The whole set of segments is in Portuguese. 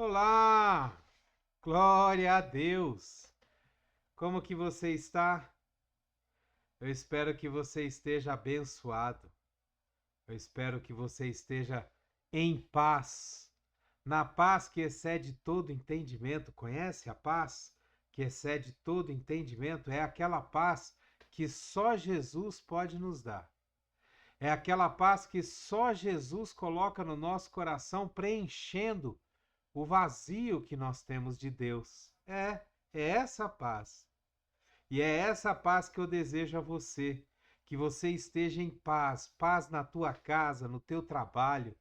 Olá! Glória a Deus! Como que você está? Eu espero que você esteja abençoado. Eu espero que você esteja em paz. Na paz que excede todo entendimento. Conhece a paz que excede todo entendimento? É aquela paz que só Jesus pode nos dar. É aquela paz que só Jesus coloca no nosso coração, preenchendo o vazio que nós temos de Deus. É essa paz. E é essa paz que eu desejo a você, que você esteja em paz, paz na tua casa, no teu trabalho,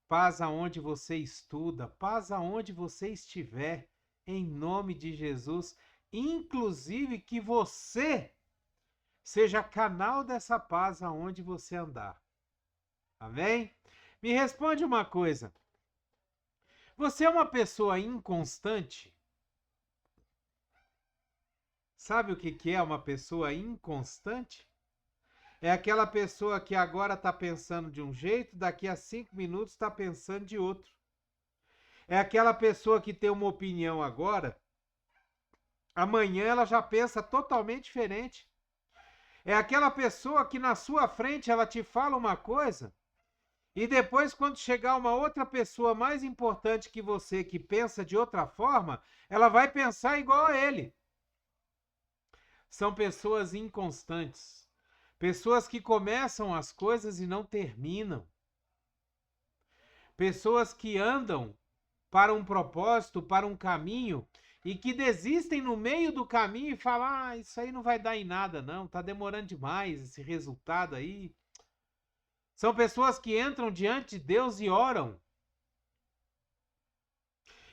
paz aonde você estuda, paz aonde você estiver, em nome de Jesus, inclusive que você seja canal dessa paz aonde você andar. Amém? Me responde uma coisa. Você é uma pessoa inconstante? Sabe o que é uma pessoa inconstante? É aquela pessoa que agora está pensando de um jeito, daqui a 5 minutos está pensando de outro. É aquela pessoa que tem uma opinião agora, amanhã ela já pensa totalmente diferente. É aquela pessoa que na sua frente ela te fala uma coisa e depois, quando chegar uma outra pessoa mais importante que você que pensa de outra forma, ela vai pensar igual a ele. São pessoas inconstantes. Pessoas que começam as coisas e não terminam. Pessoas que andam para um propósito, para um caminho, e que desistem no meio do caminho e falam: ah, isso aí não vai dar em nada, não, tá demorando demais esse resultado aí. São pessoas que entram diante de Deus e oram.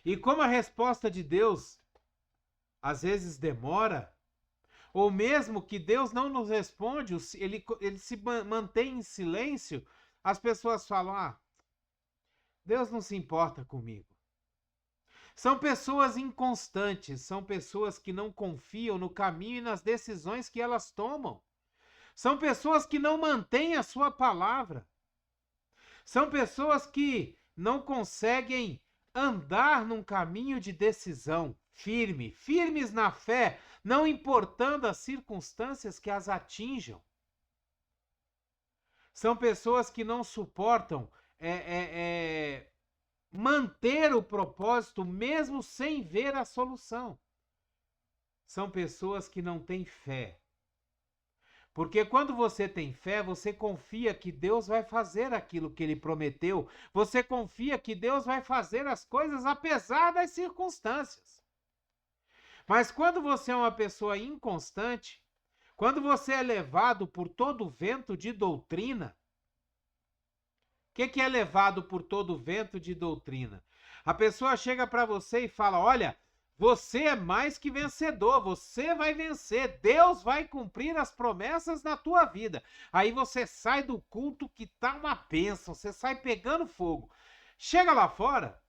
E como a resposta de Deus às vezes demora, ou mesmo que Deus não nos responde, ele se mantém em silêncio, as pessoas falam: ah, Deus não se importa comigo. São pessoas inconstantes, são pessoas que não confiam no caminho e nas decisões que elas tomam. São pessoas que não mantêm a sua palavra. São pessoas que não conseguem andar num caminho de decisão firmes na fé, não importando as circunstâncias que as atinjam. São pessoas que não suportam manter o propósito mesmo sem ver a solução. São pessoas que não têm fé. Porque quando você tem fé, você confia que Deus vai fazer aquilo que ele prometeu. Você confia que Deus vai fazer as coisas apesar das circunstâncias. Mas quando você é uma pessoa inconstante, quando você é levado por todo vento de doutrina, o que é levado por todo vento de doutrina? A pessoa chega para você e fala: olha, você é mais que vencedor, você vai vencer, Deus vai cumprir as promessas na tua vida. Aí você sai do culto que tá uma bênção, você sai pegando fogo. Chega lá fora,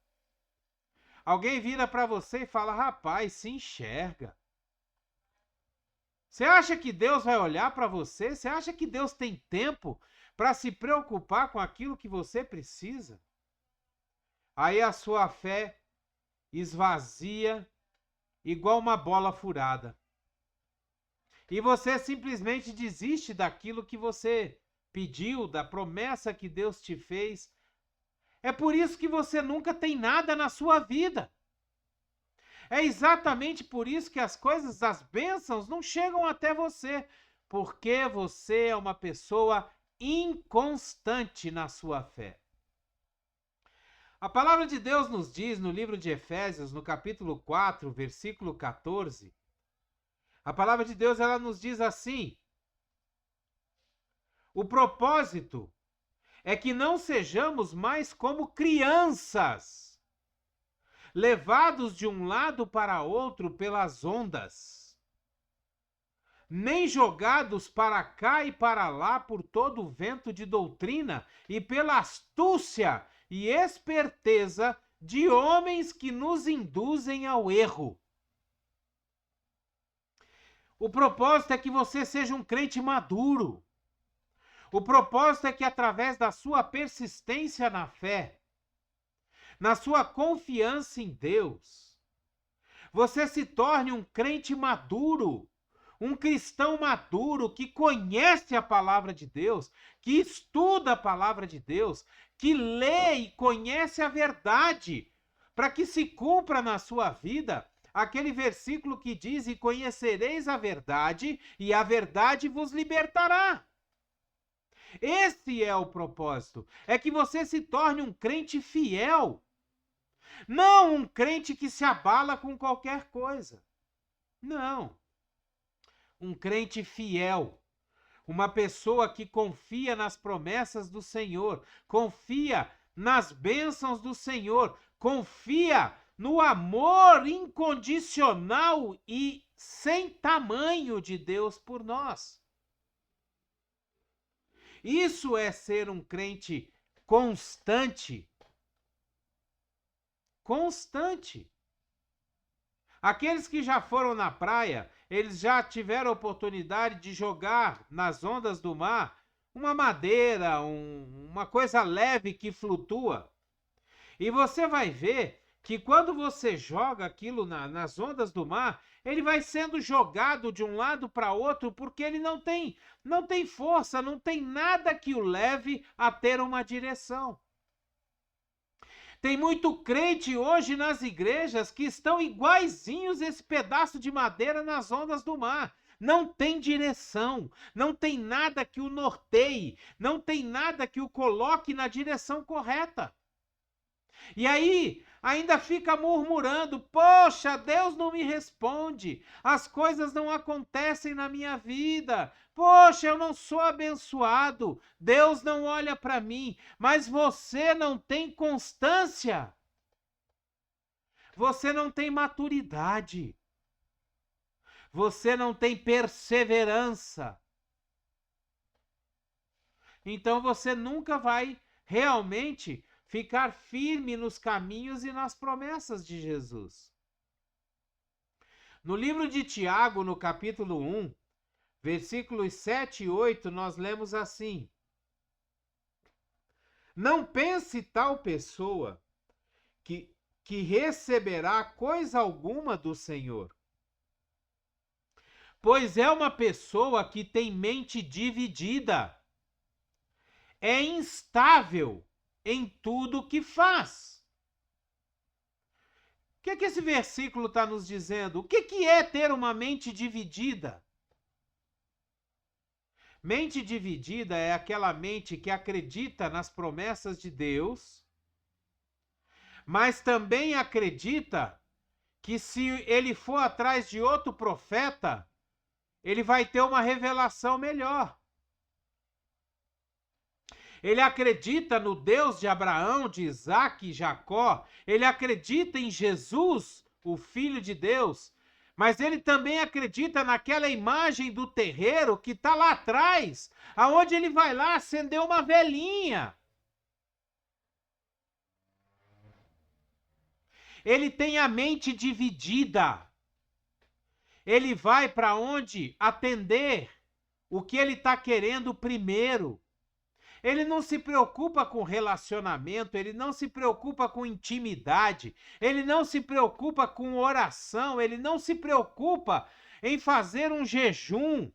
alguém vira para você e fala: rapaz, se enxerga. Você acha que Deus vai olhar para você? Você acha que Deus tem tempo para se preocupar com aquilo que você precisa? Aí a sua fé esvazia igual uma bola furada. E você simplesmente desiste daquilo que você pediu, da promessa que Deus te fez. É por isso que você nunca tem nada na sua vida. É exatamente por isso que as coisas, as bênçãos, não chegam até você. Porque você é uma pessoa inconstante na sua fé. A palavra de Deus nos diz no livro de Efésios, no capítulo 4, versículo 14, a palavra de Deus ela nos diz assim: o propósito é que não sejamos mais como crianças, levados de um lado para outro pelas ondas, nem jogados para cá e para lá por todo o vento de doutrina e pela astúcia e esperteza de homens que nos induzem ao erro. O propósito é que você seja um crente maduro. O propósito é que através da sua persistência na fé, na sua confiança em Deus, você se torne um crente maduro, um cristão maduro que conhece a palavra de Deus, que estuda a palavra de Deus, que lê e conhece a verdade, para que se cumpra na sua vida aquele versículo que diz: e conhecereis a verdade, e a verdade vos libertará. Esse é o propósito, é que você se torne um crente fiel, não um crente que se abala com qualquer coisa. Não. Um crente fiel, uma pessoa que confia nas promessas do Senhor, confia nas bênçãos do Senhor, confia no amor incondicional e sem tamanho de Deus por nós. Isso é ser um crente constante. Constante. Aqueles que já foram na praia, eles já tiveram a oportunidade de jogar nas ondas do mar uma madeira, uma coisa leve que flutua. E você vai ver que quando você joga aquilo nas ondas do mar, ele vai sendo jogado de um lado para outro porque ele não tem força, não tem nada que o leve a ter uma direção. Tem muito crente hoje nas igrejas que estão iguaizinhos esse pedaço de madeira nas ondas do mar. Não tem direção, não tem nada que o norteie, não tem nada que o coloque na direção correta. E aí, ainda fica murmurando: poxa, Deus não me responde, as coisas não acontecem na minha vida, poxa, eu não sou abençoado, Deus não olha para mim. Mas você não tem constância, você não tem maturidade, você não tem perseverança. Então você nunca vai realmente ficar firme nos caminhos e nas promessas de Jesus. No livro de Tiago, no capítulo 1, versículos 7 e 8, nós lemos assim: não pense tal pessoa que receberá coisa alguma do Senhor, pois é uma pessoa que tem mente dividida, é instável em tudo que faz. O que esse versículo está nos dizendo? O que é ter uma mente dividida? Mente dividida é aquela mente que acredita nas promessas de Deus, mas também acredita que se ele for atrás de outro profeta, ele vai ter uma revelação melhor. Ele acredita no Deus de Abraão, de Isaac e Jacó. Ele acredita em Jesus, o Filho de Deus. Mas ele também acredita naquela imagem do terreiro que está lá atrás, aonde ele vai lá acender uma velinha. Ele tem a mente dividida. Ele vai para onde atender o que ele está querendo primeiro. Ele não se preocupa com relacionamento, ele não se preocupa com intimidade, ele não se preocupa com oração, ele não se preocupa em fazer um jejum,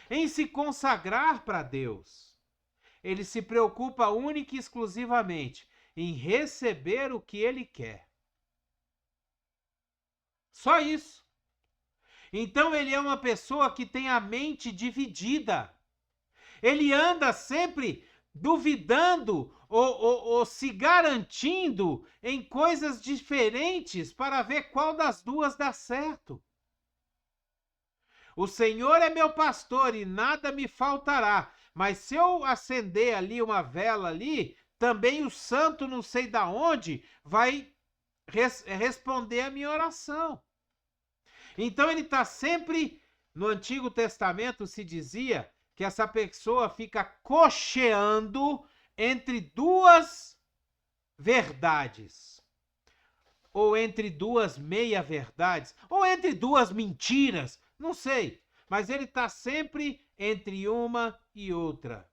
em se consagrar para Deus. Ele se preocupa única e exclusivamente em receber o que ele quer. Só isso. Então ele é uma pessoa que tem a mente dividida. Ele anda sempre duvidando ou se garantindo em coisas diferentes para ver qual das duas dá certo. O Senhor é meu pastor e nada me faltará, mas se eu acender ali uma vela ali, também o santo não sei da onde vai responder a minha oração. Então ele está sempre, no Antigo Testamento se dizia que essa pessoa fica cocheando entre duas verdades, ou entre duas meia-verdades, ou entre duas mentiras, não sei, mas ele está sempre entre uma e outra.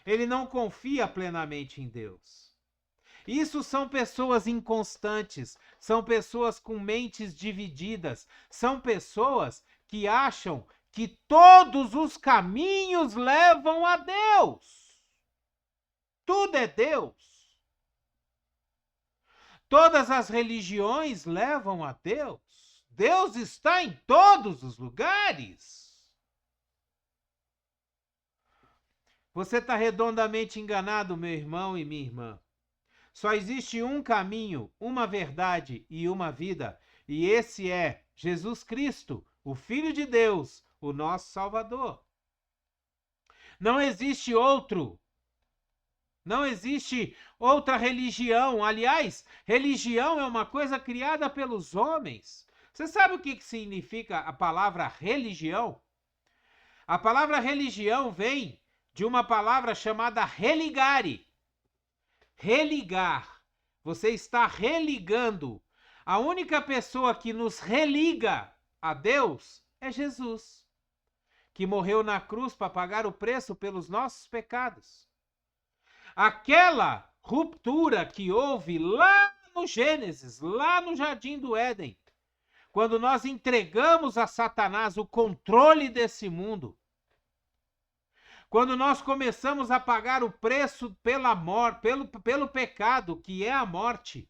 Ele não confia plenamente em Deus. Isso são pessoas inconstantes, são pessoas com mentes divididas, são pessoas que acham que todos os caminhos levam a Deus. Tudo é Deus. Todas as religiões levam a Deus. Deus está em todos os lugares. Você está redondamente enganado, meu irmão e minha irmã. Só existe um caminho, uma verdade e uma vida, e esse é Jesus Cristo, o Filho de Deus, o nosso Salvador. Não existe outro. Não existe outra religião. Aliás, religião é uma coisa criada pelos homens. Você sabe o que significa a palavra religião? A palavra religião vem de uma palavra chamada religare. Religar. Você está religando. A única pessoa que nos religa a Deus é Jesus, que morreu na cruz para pagar o preço pelos nossos pecados. Aquela ruptura que houve lá no Gênesis, lá no Jardim do Éden, quando nós entregamos a Satanás o controle desse mundo, quando nós começamos a pagar o preço pela morte, pelo pecado, que é a morte,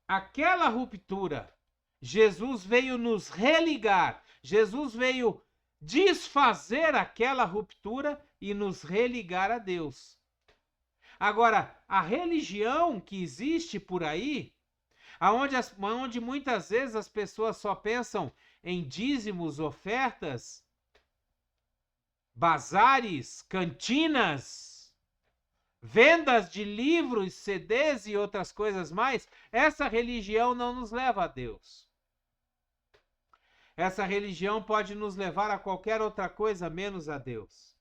aquela ruptura, Jesus veio nos religar, Jesus veio desfazer aquela ruptura e nos religar a Deus. Agora, a religião que existe por aí, onde muitas vezes as pessoas só pensam em dízimos, ofertas, bazares, cantinas, vendas de livros, CDs e outras coisas mais, essa religião não nos leva a Deus. Essa religião pode nos levar a qualquer outra coisa menos a Deus.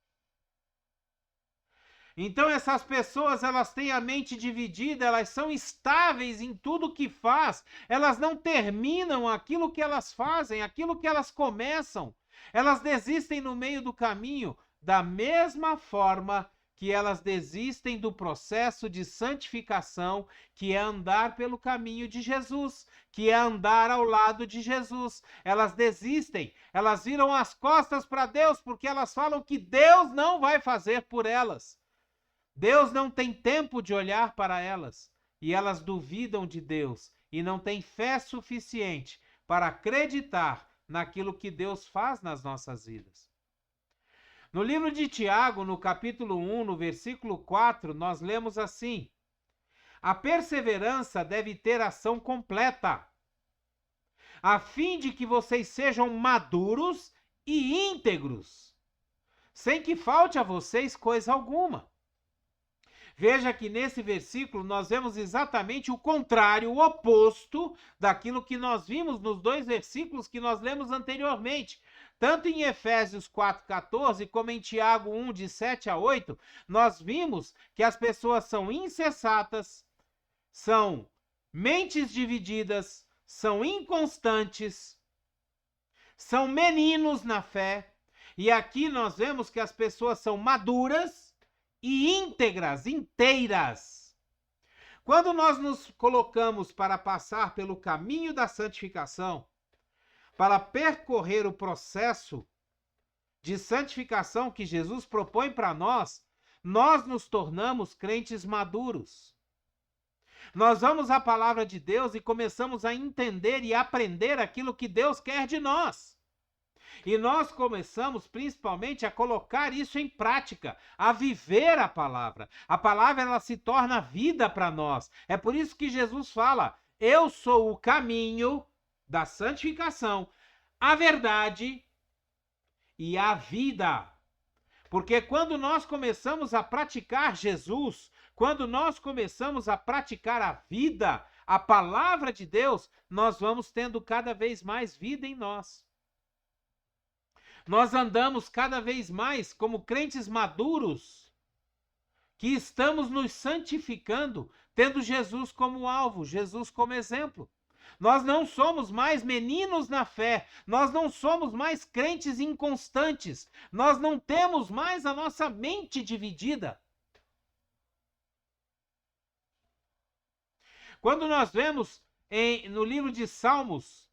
Então essas pessoas, elas têm a mente dividida, elas são instáveis em tudo que faz, elas não terminam aquilo que elas fazem, aquilo que elas começam. Elas desistem no meio do caminho, da mesma forma que elas desistem do processo de santificação, que é andar pelo caminho de Jesus, que é andar ao lado de Jesus. Elas desistem, elas viram as costas para Deus, porque elas falam que Deus não vai fazer por elas. Deus não tem tempo de olhar para elas, e elas duvidam de Deus, e não têm fé suficiente para acreditar naquilo que Deus faz nas nossas vidas. No livro de Tiago, no capítulo 1, no versículo 4, nós lemos assim: a perseverança deve ter ação completa, a fim de que vocês sejam maduros e íntegros, sem que falte a vocês coisa alguma. Veja que nesse versículo nós vemos exatamente o contrário, o oposto daquilo que nós vimos nos dois versículos que nós lemos anteriormente. Tanto em Efésios 4,14 como em Tiago 1, de 7 a 8, nós vimos que as pessoas são insensatas, são mentes divididas, são inconstantes, são meninos na fé. E aqui nós vemos que as pessoas são maduras e íntegras, inteiras. Quando nós nos colocamos para passar pelo caminho da santificação, para percorrer o processo de santificação que Jesus propõe para nós nos tornamos crentes maduros. Nós vamos à palavra de Deus e começamos a entender e aprender aquilo que Deus quer de nós. E nós começamos principalmente a colocar isso em prática, a viver a palavra. A palavra, ela se torna vida para nós. É por isso que Jesus fala: eu sou o caminho da santificação, a verdade e a vida. Porque quando nós começamos a praticar Jesus, quando nós começamos a praticar a vida, a palavra de Deus, nós vamos tendo cada vez mais vida em nós. Nós andamos cada vez mais como crentes maduros, que estamos nos santificando, tendo Jesus como alvo, Jesus como exemplo. Nós não somos mais meninos na fé, nós não somos mais crentes inconstantes, nós não temos mais a nossa mente dividida. Quando nós vemos no livro de Salmos,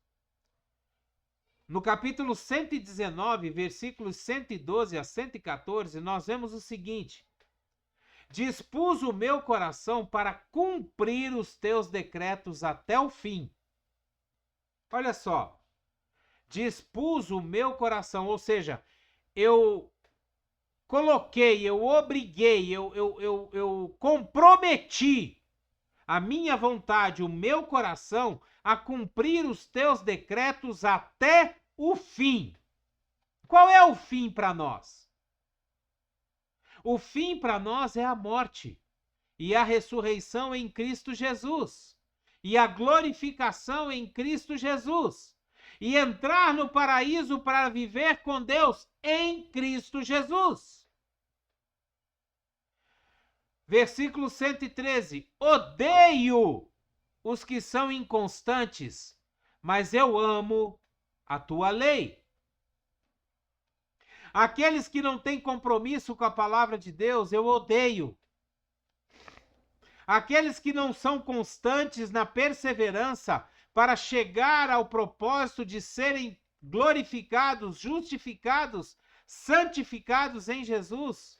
no capítulo 119, versículos 112 a 114, nós vemos o seguinte: dispus o meu coração para cumprir os teus decretos até o fim. Olha só, dispus o meu coração, ou seja, eu coloquei, eu obriguei, eu comprometi a minha vontade, o meu coração, a cumprir os teus decretos até o fim. Qual é o fim para nós? O fim para nós é a morte e a ressurreição em Cristo Jesus e a glorificação em Cristo Jesus e entrar no paraíso para viver com Deus em Cristo Jesus. Versículo 113. Odeio os que são inconstantes, mas eu amo a tua lei. Aqueles que não têm compromisso com a palavra de Deus, eu odeio. Aqueles que não são constantes na perseverança para chegar ao propósito de serem glorificados, justificados, santificados em Jesus.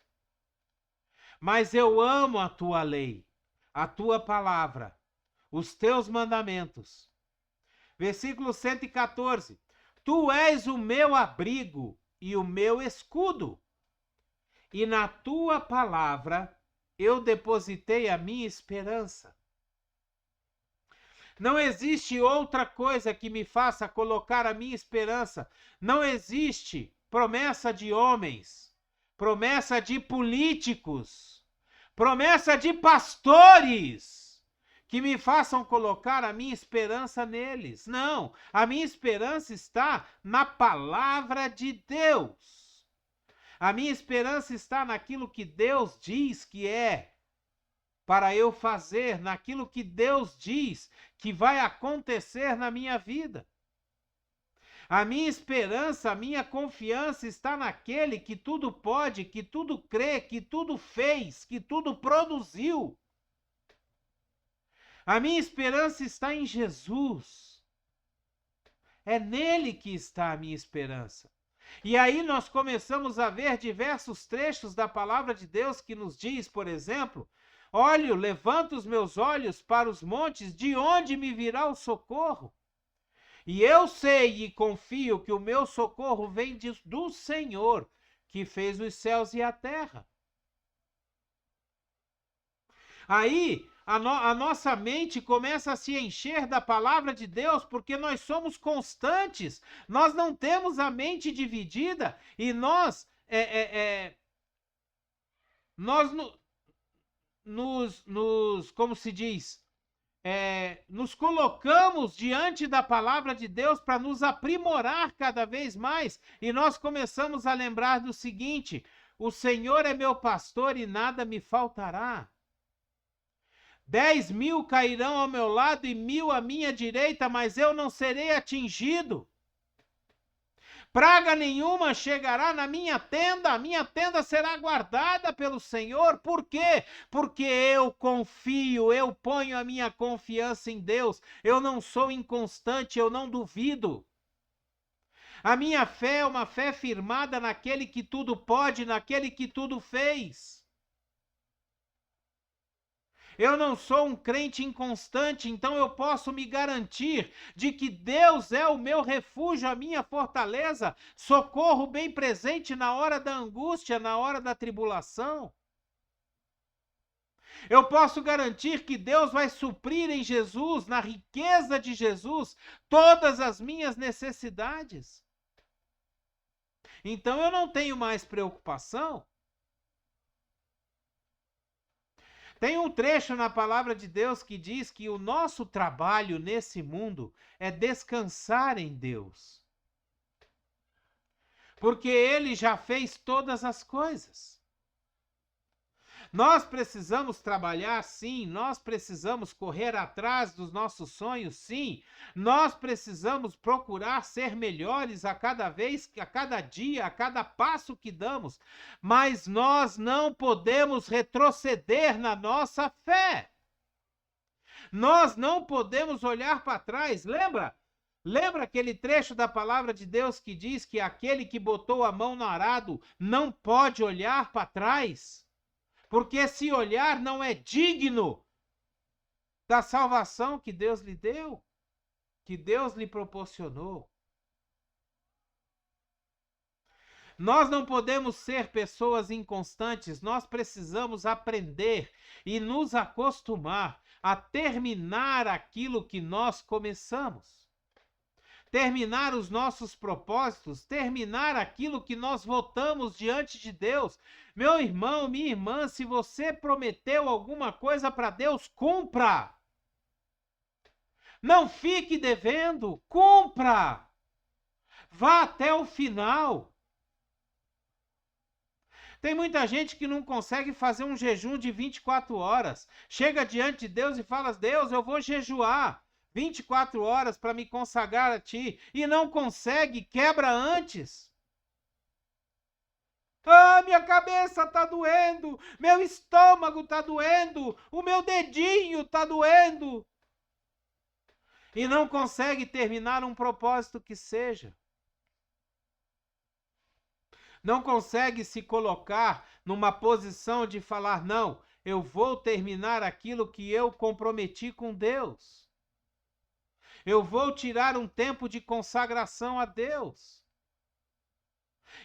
Mas eu amo a tua lei, a tua palavra, os teus mandamentos. Versículo 114. Tu és o meu abrigo e o meu escudo, e na tua palavra eu depositei a minha esperança. Não existe outra coisa que me faça colocar a minha esperança. Não existe promessa de homens, promessa de políticos, promessa de pastores que me façam colocar a minha esperança neles. Não, a minha esperança está na palavra de Deus. A minha esperança está naquilo que Deus diz que é para eu fazer, naquilo que Deus diz que vai acontecer na minha vida. A minha esperança, a minha confiança está naquele que tudo pode, que tudo crê, que tudo fez, que tudo produziu. A minha esperança está em Jesus. É nele que está a minha esperança. E aí nós começamos a ver diversos trechos da palavra de Deus que nos diz, por exemplo, olho, levanto os meus olhos para os montes, de onde me virá o socorro? E eu sei e confio que o meu socorro vem do Senhor, que fez os céus e a terra. Aí a nossa mente começa a se encher da palavra de Deus, porque nós somos constantes, nós não temos a mente dividida e nós como se diz, nos colocamos diante da palavra de Deus para nos aprimorar cada vez mais, e nós começamos a lembrar do seguinte: o Senhor é meu pastor e nada me faltará. 10.000 cairão ao meu lado e 1.000 à minha direita, mas eu não serei atingido. Praga nenhuma chegará na minha tenda, a minha tenda será guardada pelo Senhor. Por quê? Porque eu confio, eu ponho a minha confiança em Deus. Eu não sou inconstante, eu não duvido. A minha fé é uma fé firmada naquele que tudo pode, naquele que tudo fez. Eu não sou um crente inconstante, então eu posso me garantir de que Deus é o meu refúgio, a minha fortaleza, socorro bem presente na hora da angústia, na hora da tribulação. Eu posso garantir que Deus vai suprir em Jesus, na riqueza de Jesus, todas as minhas necessidades. Então eu não tenho mais preocupação. Tem um trecho na palavra de Deus que diz que o nosso trabalho nesse mundo é descansar em Deus. Porque Ele já fez todas as coisas. Nós precisamos trabalhar, sim. Nós precisamos correr atrás dos nossos sonhos, sim. Nós precisamos procurar ser melhores a cada vez, a cada dia, a cada passo que damos. Mas nós não podemos retroceder na nossa fé. Nós não podemos olhar para trás. Lembra? Lembra aquele trecho da palavra de Deus que diz que aquele que botou a mão no arado não pode olhar para trás? Porque se olhar não é digno da salvação que Deus lhe deu, que Deus lhe proporcionou. Nós não podemos ser pessoas inconstantes, nós precisamos aprender e nos acostumar a terminar aquilo que nós começamos. Terminar os nossos propósitos, terminar aquilo que nós votamos diante de Deus. Meu irmão, minha irmã, se você prometeu alguma coisa para Deus, cumpra. Não fique devendo, cumpra. Vá até o final. Tem muita gente que não consegue fazer um jejum de 24 horas. Chega diante de Deus e fala: Deus, eu vou jejuar 24 horas para me consagrar a ti. E não consegue, quebra antes. Ah, minha cabeça está doendo, meu estômago está doendo, o meu dedinho está doendo. E não consegue terminar um propósito que seja. Não consegue se colocar numa posição de falar: não, eu vou terminar aquilo que eu comprometi com Deus. Eu vou tirar um tempo de consagração a Deus.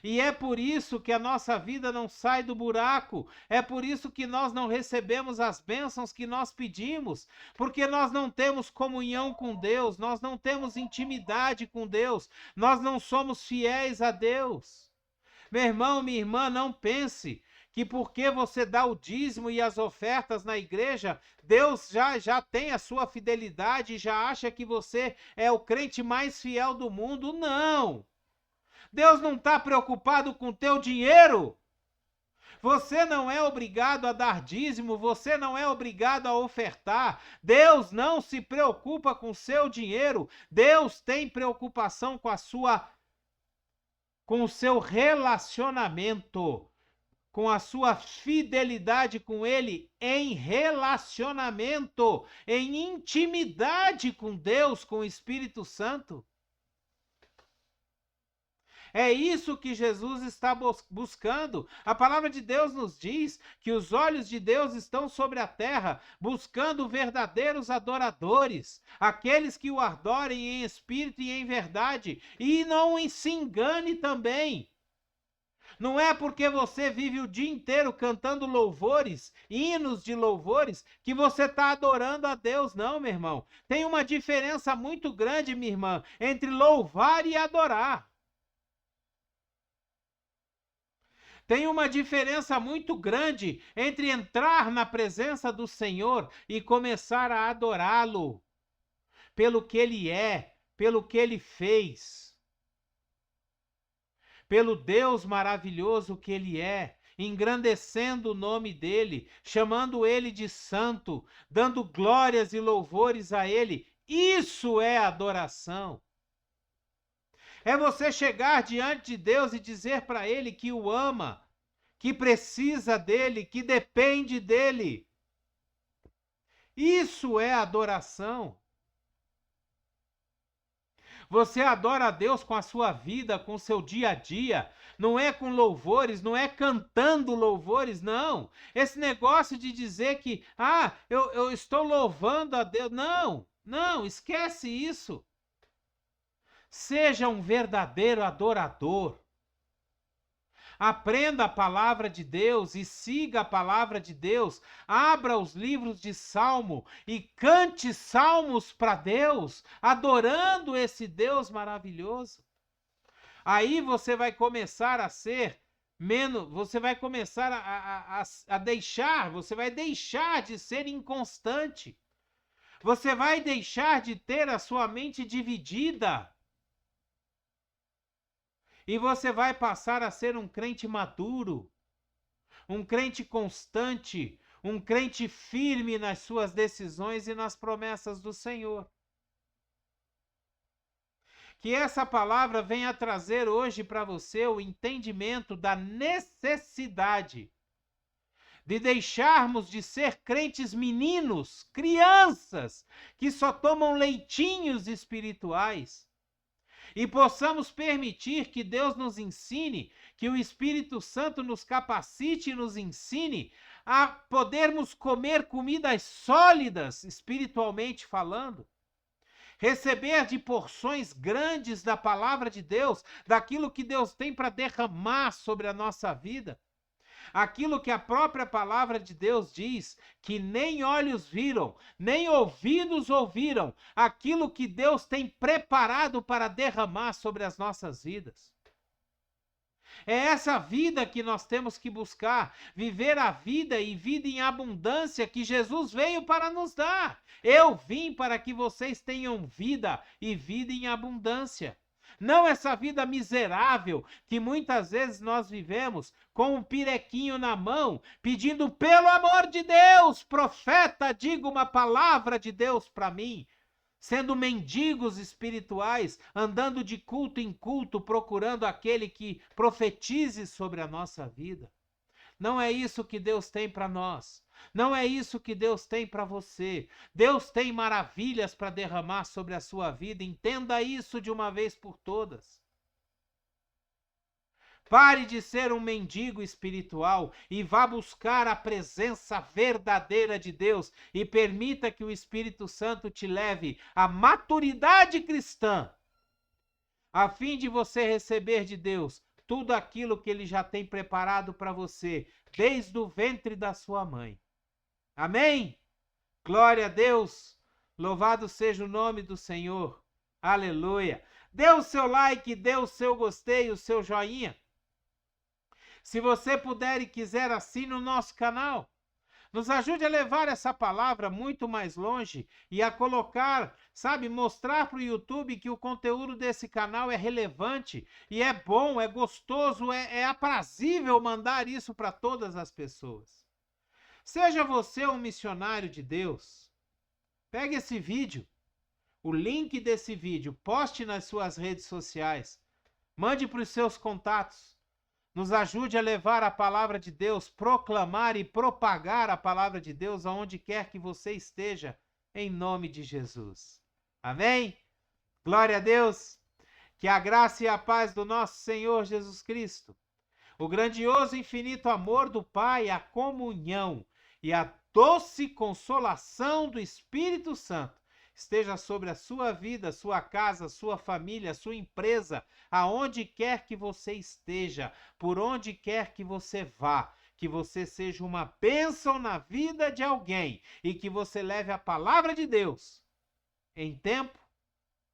E é por isso que a nossa vida não sai do buraco, é por isso que nós não recebemos as bênçãos que nós pedimos, porque nós não temos comunhão com Deus, nós não temos intimidade com Deus, nós não somos fiéis a Deus. Meu irmão, minha irmã, não pense que porque você dá o dízimo e as ofertas na igreja, Deus já tem a sua fidelidade e já acha que você é o crente mais fiel do mundo. Não! Deus não está preocupado com o teu dinheiro. Você não é obrigado a dar dízimo, você não é obrigado a ofertar. Deus não se preocupa com o seu dinheiro. Deus tem preocupação com o seu relacionamento, com a sua fidelidade com Ele em relacionamento, em intimidade com Deus, com o Espírito Santo. É isso que Jesus está buscando. A palavra de Deus nos diz que os olhos de Deus estão sobre a terra, buscando verdadeiros adoradores, aqueles que o adorem em espírito e em verdade. E não se engane também. Não é porque você vive o dia inteiro cantando louvores, hinos de louvores, que você está adorando a Deus, não, meu irmão. Tem uma diferença muito grande, minha irmã, entre louvar e adorar. Tem uma diferença muito grande entre entrar na presença do Senhor e começar a adorá-lo pelo que Ele é, pelo que Ele fez, pelo Deus maravilhoso que Ele é, engrandecendo o nome dEle, chamando Ele de santo, dando glórias e louvores a Ele. Isso é adoração. É você chegar diante de Deus e dizer para Ele que o ama, que precisa dEle, que depende dEle. Isso é adoração. Você adora a Deus com a sua vida, com o seu dia a dia. Não é com louvores, não é cantando louvores, não. Esse negócio de dizer que, eu estou louvando a Deus. Não, esquece isso. Seja um verdadeiro adorador. Aprenda a palavra de Deus e siga a palavra de Deus. Abra os livros de Salmo e cante salmos para Deus, adorando esse Deus maravilhoso. Aí você vai começar a ser menos, você vai começar a deixar, você vai deixar de ser inconstante. Você vai deixar de ter a sua mente dividida. E você vai passar a ser um crente maduro, um crente constante, um crente firme nas suas decisões e nas promessas do Senhor. Que essa palavra venha trazer hoje para você o entendimento da necessidade de deixarmos de ser crentes meninos, crianças, que só tomam leitinhos espirituais, e possamos permitir que Deus nos ensine, que o Espírito Santo nos capacite e nos ensine a podermos comer comidas sólidas, espiritualmente falando. Receber de porções grandes da palavra de Deus, daquilo que Deus tem para derramar sobre a nossa vida. Aquilo que a própria palavra de Deus diz, que nem olhos viram, nem ouvidos ouviram, aquilo que Deus tem preparado para derramar sobre as nossas vidas. É essa vida que nós temos que buscar, viver a vida e vida em abundância que Jesus veio para nos dar. Eu vim para que vocês tenham vida e vida em abundância. Não essa vida miserável que muitas vezes nós vivemos com um pirequinho na mão, pedindo pelo amor de Deus, profeta, diga uma palavra de Deus para mim. Sendo mendigos espirituais, andando de culto em culto, procurando aquele que profetize sobre a nossa vida. Não é isso que Deus tem para nós. Não é isso que Deus tem para você. Deus tem maravilhas para derramar sobre a sua vida. Entenda isso de uma vez por todas. Pare de ser um mendigo espiritual e vá buscar a presença verdadeira de Deus e permita que o Espírito Santo te leve à maturidade cristã, a fim de você receber de Deus tudo aquilo que Ele já tem preparado para você, desde o ventre da sua mãe. Amém? Glória a Deus! Louvado seja o nome do Senhor. Aleluia! Dê o seu like, dê o seu gostei, o seu joinha. Se você puder e quiser, assine o nosso canal. Nos ajude a levar essa palavra muito mais longe e a colocar, sabe, mostrar para o YouTube que o conteúdo desse canal é relevante e é bom, é gostoso, é aprazível mandar isso para todas as pessoas. Seja você um missionário de Deus, pegue esse vídeo, o link desse vídeo, poste nas suas redes sociais, mande para os seus contatos. Nos ajude a levar a palavra de Deus, proclamar e propagar a palavra de Deus aonde quer que você esteja, em nome de Jesus. Amém? Glória a Deus! Que a graça e a paz do nosso Senhor Jesus Cristo, o grandioso e infinito amor do Pai, a comunhão e a doce consolação do Espírito Santo esteja sobre a sua vida, sua casa, sua família, sua empresa, aonde quer que você esteja, por onde quer que você vá, que você seja uma bênção na vida de alguém e que você leve a palavra de Deus em tempo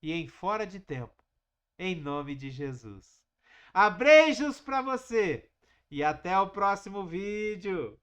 e em fora de tempo, em nome de Jesus. Abreijos para você e até o próximo vídeo.